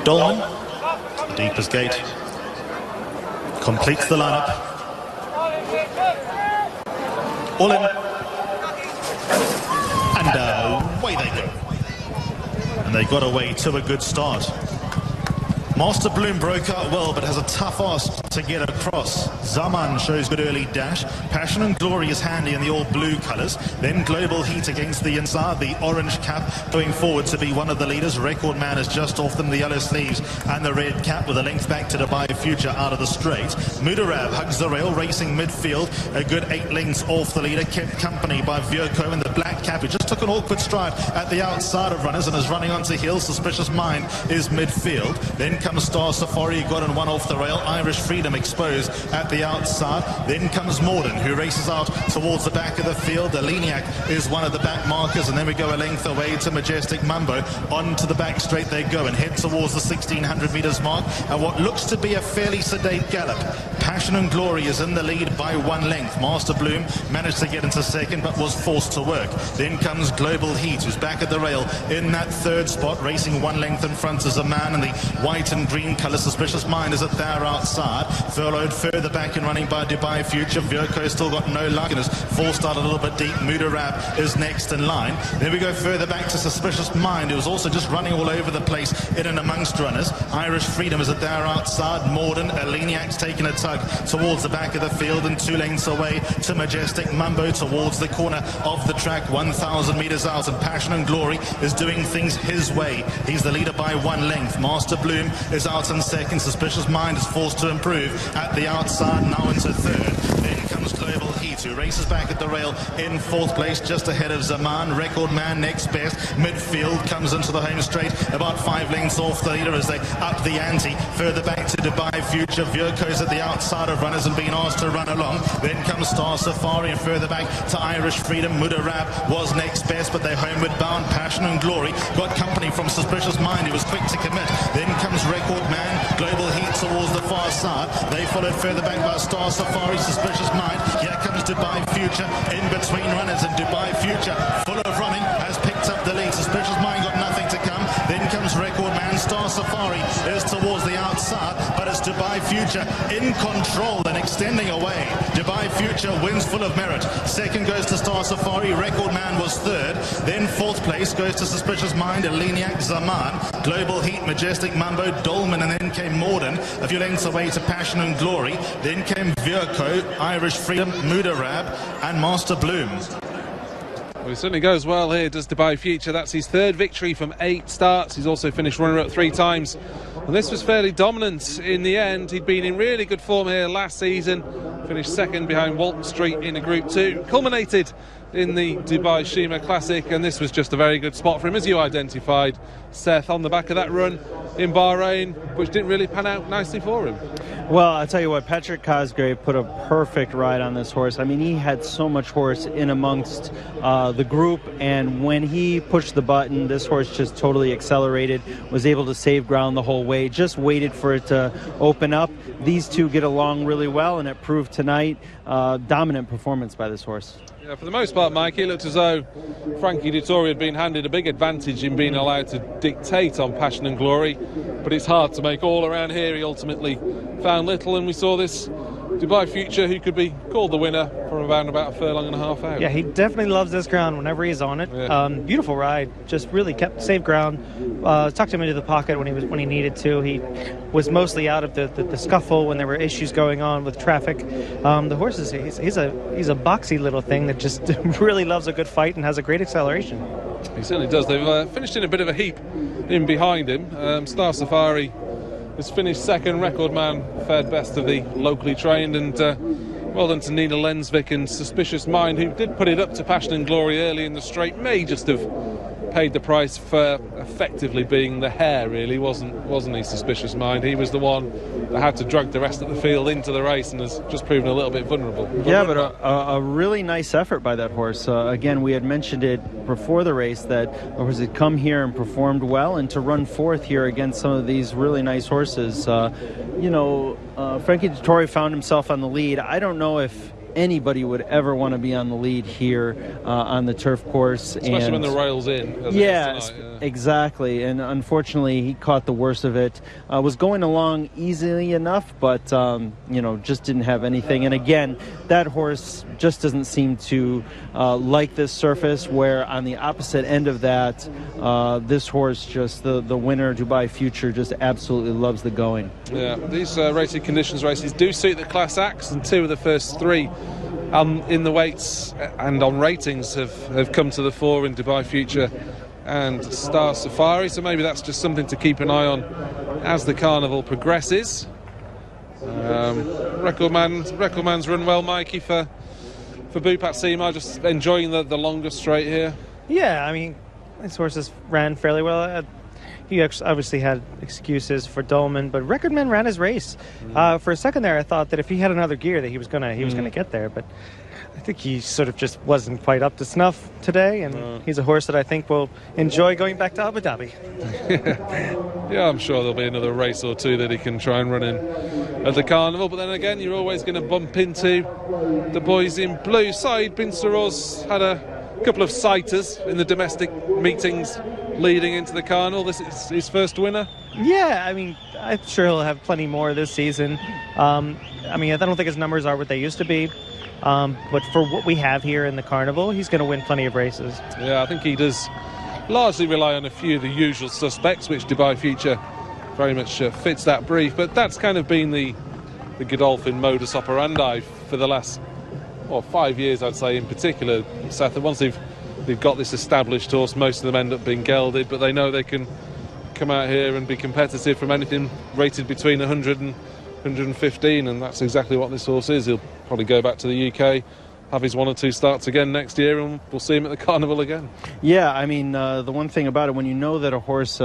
Dolman, the deepest gate, completes the lineup. All in. And away they go. And they got away to a good start. Master Bloom broke out well, but has a tough ask to get across. Zaman shows good early dash. Passion and Glory is handy in the all blue colours. Then Global Heat against the inside. The orange cap going forward to be one of the leaders. Record Man is just off them, the yellow sleeves and the red cap with a length back to Dubai Future out of the straight. Mudarab hugs the rail, racing midfield. A good 8 lengths off the leader, kept company by Virko in the black cap, who just took an awkward stride at the outside of runners and is running onto heel. Suspicious Mind is midfield. Then comes Star Safari, got in one off the rail. Irish Freedom exposed at the outside. Then comes Morden, who races out towards the back of the field. Aleniac is one of the back markers, and then we go a length away to Majestic Mambo. On to the back straight they go and head towards the 1600 metres mark, and what looks to be a fairly sedate gallop. Passion and Glory is in the lead by 1 length. Master Bloom managed to get into second but was forced to work. Then comes Global Heat, who's back at the rail in that third spot, racing 1 length in front as a man in the white and green colour. Suspicious Mind is at there outside, furlowed further back and running by Dubai Future. Virko still got no luck and is forced out a little bit deep. Mudarab is next in line. Then we go further back to Suspicious Mind, who was also just running all over the place in and amongst runners. Irish Freedom is at there outside. Morden, Aleniac's taking a tug towards the back of the field and 2 lengths away to Majestic Mambo towards the corner of the track, 1,000 metres out, and Passion and Glory is doing things his way. He's the leader by 1 length. Master Bloom is out in second. Suspicious Mind is forced to improve at the outside, now into third. Then comes Global Heat, who races back at the rail in 4th place, just ahead of Zaman. Record Man next best. Midfield comes into the home straight, about 5 lengths off the leader as they up the ante. Further back to Dubai Future. Virko's at the outside of runners and being asked to run along. Then comes Star Safari, and further back to Irish Freedom. Mudarab was next best, but they're homeward bound. Passion and Glory got company from Suspicious Mind, who was quick to commit. Then comes Record Man, Global Heat towards the far side. They followed further back by Star Safari, Suspicious Mind. Here comes Dubai Future in between runners, and Dubai Future, full of running, has picked up the lead. Suspicious Mind got nothing to come. Then comes Record Man. Star Safari is towards the outside, but it's Dubai Future in control and extending away. Dubai Future wins full of merit. Second goes to Star Safari. Record Man was third. Then 4th place goes to Suspicious Mind, Aleniac, Zaman, Global Heat, Majestic Mambo, Dolman, and then came Morden a few lengths away to Passion and Glory. Then came Virko, Irish Freedom, Mudarab, and Master Bloom. Well, he certainly goes well here, does Dubai Future. That's his 3rd victory from 8 starts. He's also finished runner-up 3 times. And this was fairly dominant in the end. He'd been in really good form here last season. Finished 2nd behind Walton Street in a Group 2. Culminated in the Dubai Shima Classic, and this was just a very good spot for him, as you identified, Seth, on the back of that run in Bahrain, which didn't really pan out nicely for him. Well, I'll tell you what, Patrick Cosgrave put a perfect ride on this horse. I mean, he had so much horse in amongst the group, and when he pushed the button, this horse just totally accelerated, was able to save ground the whole way, just waited for it to open up. These two get along really well, and it proved tonight. Dominant performance by this horse. Yeah, for the most part, Mike, it looked as though Frankie Dettori had been handed a big advantage in being allowed to dictate on Passion and Glory, but it's hard to make all around here. He ultimately found little, and we saw this Dubai Future, who could be called the winner from about a furlong and a half out. Yeah, he definitely loves this ground whenever he's on it. Yeah. Beautiful ride, just really kept safe ground. Tucked him into the pocket when he needed to. He was mostly out of the scuffle when there were issues going on with traffic. The horse is he's a boxy little thing that just really loves a good fight and has a great acceleration. He certainly does. They've finished in a bit of a heap in behind him. Star Safari has finished 2nd. Record Man fared best of the locally trained, and well done to Nina Lensvik and Suspicious Mind, who did put it up to Passion and Glory early in the straight. May just have paid the price for effectively being the hare, really, wasn't he, Suspicious Mind? He was the one that had to drag the rest of the field into the race and has just proven a little bit vulnerable. Yeah, but a really nice effort by that horse. Again, we had mentioned it before the race that the horse had come here and performed well, and to run 4th here against some of these really nice horses. Frankie Dettori found himself on the lead. I don't know if anybody would ever want to be on the lead here on the turf course. Especially when the rail's in. Exactly. And unfortunately, he caught the worst of it. Was going along easily enough, but, just didn't have anything. And again, that horse just doesn't seem to like this surface, where on the opposite end of that, this horse, just the winner, Dubai Future, just absolutely loves the going. Yeah, these racing conditions races do suit the class acts, and 2 of the first 3 in the weights and on ratings have come to the fore in Dubai Future and Star Safari, so maybe that's just something to keep an eye on as the carnival progresses. Record man's run well, Mikey, for Bhupat Seema, just enjoying the longer straight here. Yeah, I mean, his horses ran fairly well. He obviously had excuses for Dolman, but Record Man ran his race. For a second there, I thought that if he had another gear, that he was gonna get there, but I think he sort of just wasn't quite up to snuff today, and he's a horse that I think will enjoy going back to Abu Dhabi. Yeah, I'm sure there'll be another race or 2 that he can try and run in at the carnival, but then again, you're always going to bump into the boys in blue. Saeed bin Suroor's had a couple of sighters in the domestic meetings leading into the carnival. This is his first winner. Yeah, I mean, I'm sure he'll have plenty more this season. I don't think his numbers are what they used to be, but for what we have here in the carnival, he's going to win plenty of races. Yeah, I think he does largely rely on a few of the usual suspects, which Dubai Future very much fits that brief, but that's kind of been the Godolphin modus operandi for the last 5 years, I'd say, in particular, Seth. And once they've got this established horse, most of them end up being gelded, but they know they can come out here and be competitive from anything rated between 100 and 115, and that's exactly what this horse is. He'll probably go back to the UK, have his 1 or 2 starts again next year, and we'll see him at the carnival again. Yeah, I mean, the one thing about it, when you know that a horse